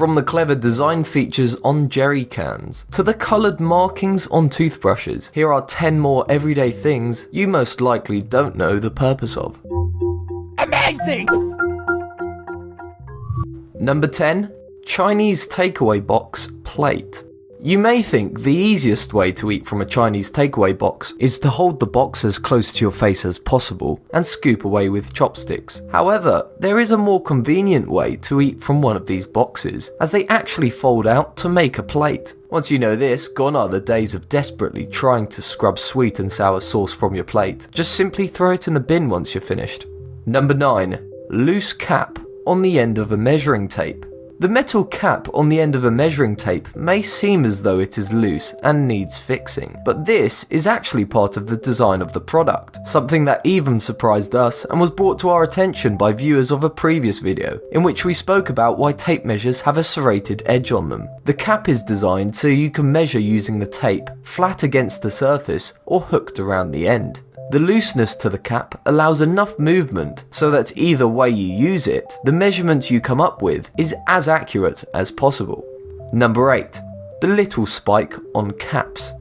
From the clever design features on jerry cans to the coloured markings on toothbrushes, here are 10 more everyday things you most likely don't know the purpose of. Amazing! Number 10. Chinese takeaway box plate. You may think the easiest way to eat from a Chinese takeaway box is to hold the box as close to your face as possible and scoop away with chopsticks. However, there is a more convenient way to eat from one of these boxes, as they actually fold out to make a plate. Once you know this, gone are the days of desperately trying to scrub sweet and sour sauce from your plate. Just simply throw it in the bin once you're finished. Number 9. Loose cap on the end of a measuring tape. The metal cap on the end of a measuring tape may seem as though it is loose and needs fixing, but this is actually part of the design of the product, something that even surprised us and was brought to our attention by viewers of a previous video, in which we spoke about why tape measures have a serrated edge on them. The cap is designed so you can measure using the tape flat against the surface or hooked around the end. The looseness to the cap allows enough movement so that either way you use it, the measurement you come up with is as accurate as possible. Number 8. The little spike on caps.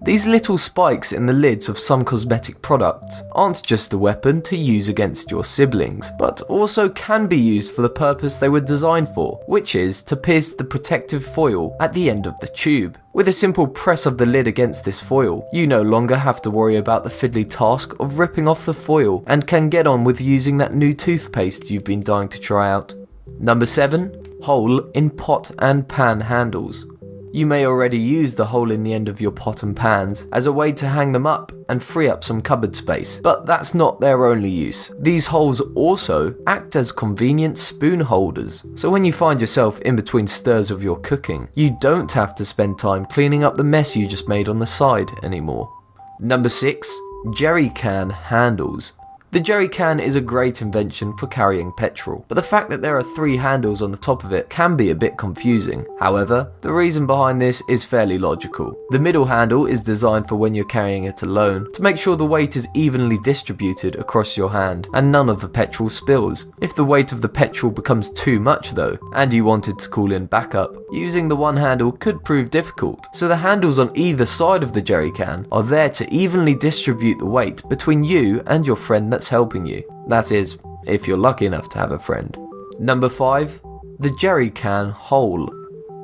These little spikes in the lids of some cosmetic products aren't just a weapon to use against your siblings, but also can be used for the purpose they were designed for, which is to pierce the protective foil at the end of the tube. With a simple press of the lid against this foil, you no longer have to worry about the fiddly task of ripping off the foil and can get on with using that new toothpaste you've been dying to try out. Number 7. Hole in pot and pan handles. You may already use the hole in the end of your pot and pans as a way to hang them up and free up some cupboard space, but that's not their only use. These holes also act as convenient spoon holders, so when you find yourself in between stirs of your cooking, you don't have to spend time cleaning up the mess you just made on the side anymore. Number 6. Jerry can handles. The jerry can is a great invention for carrying petrol, but the fact that there are 3 handles on the top of it can be a bit confusing. However, the reason behind this is fairly logical. The middle handle is designed for when you're carrying it alone, to make sure the weight is evenly distributed across your hand and none of the petrol spills. If the weight of the petrol becomes too much though, and you wanted to call in backup, using the one handle could prove difficult, so the handles on either side of the jerry can are there to evenly distribute the weight between you and your friend that's helping you. That is, if you're lucky enough to have a friend. Number 5. The jerry can hole.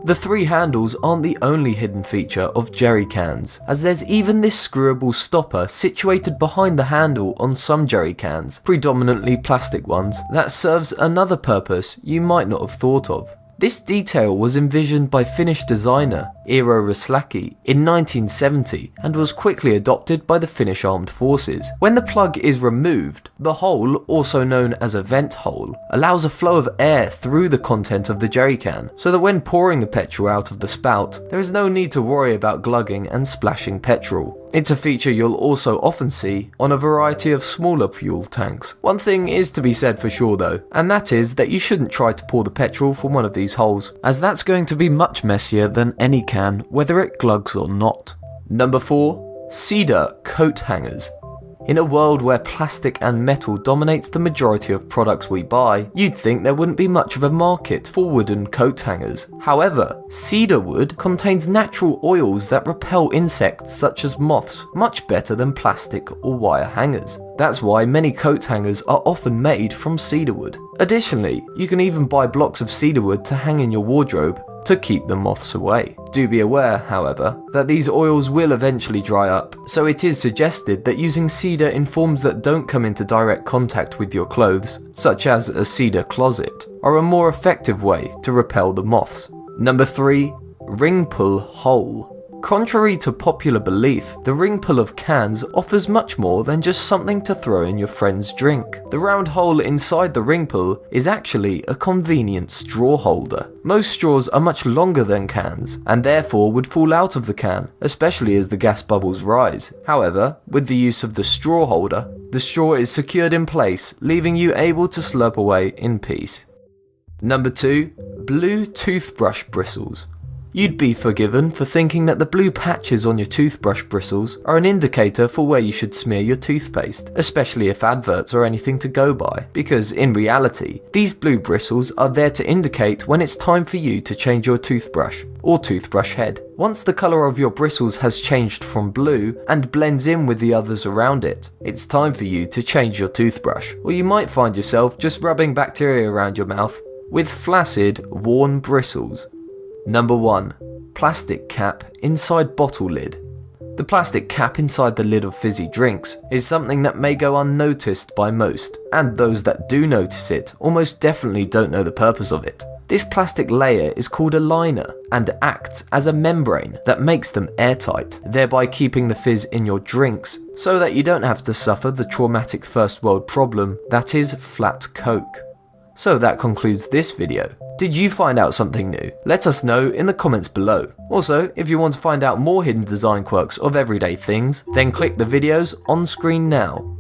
The 3 handles aren't the only hidden feature of jerry cans, as there's even this screwable stopper situated behind the handle on some jerry cans, predominantly plastic ones, that serves another purpose you might not have thought of. This detail was envisioned by Finnish designer Eero Raslaki in 1970 and was quickly adopted by the Finnish Armed Forces. When the plug is removed, the hole, also known as a vent hole, allows a flow of air through the content of the jerry can, so that when pouring the petrol out of the spout, there is no need to worry about glugging and splashing petrol. It's a feature you'll also often see on a variety of smaller fuel tanks. One thing is to be said for sure though, and that is that you shouldn't try to pour the petrol from one of these holes, as that's going to be much messier than any can, whether it glugs or not. Number 4. Cedar coat hangers. In a world where plastic and metal dominates the majority of products we buy, you'd think there wouldn't be much of a market for wooden coat hangers. However, cedar wood contains natural oils that repel insects such as moths much better than plastic or wire hangers. That's why many coat hangers are often made from cedar wood. Additionally, you can even buy blocks of cedar wood to hang in your wardrobe to keep the moths away. Do be aware, however, that these oils will eventually dry up, so it is suggested that using cedar in forms that don't come into direct contact with your clothes, such as a cedar closet, are a more effective way to repel the moths. Number 3. Ring pull hole. Contrary to popular belief, the ring pull of cans offers much more than just something to throw in your friend's drink. The round hole inside the ring pull is actually a convenient straw holder. Most straws are much longer than cans, and therefore would fall out of the can, especially as the gas bubbles rise. However, with the use of the straw holder, the straw is secured in place, leaving you able to slurp away in peace. Number 2. Blue toothbrush bristles. You'd be forgiven for thinking that the blue patches on your toothbrush bristles are an indicator for where you should smear your toothpaste, especially if adverts are anything to go by, because in reality, these blue bristles are there to indicate when it's time for you to change your toothbrush or toothbrush head. Once the colour of your bristles has changed from blue and blends in with the others around it, it's time for you to change your toothbrush, or you might find yourself just rubbing bacteria around your mouth with flaccid, worn bristles. Number 1. Plastic cap inside bottle lid. The plastic cap inside the lid of fizzy drinks is something that may go unnoticed by most, and those that do notice it almost definitely don't know the purpose of it. This plastic layer is called a liner and acts as a membrane that makes them airtight, thereby keeping the fizz in your drinks so that you don't have to suffer the traumatic first world problem that is flat Coke. So that concludes this video. Did you find out something new? Let us know in the comments below. Also, if you want to find out more hidden design quirks of everyday things, then click the videos on screen now.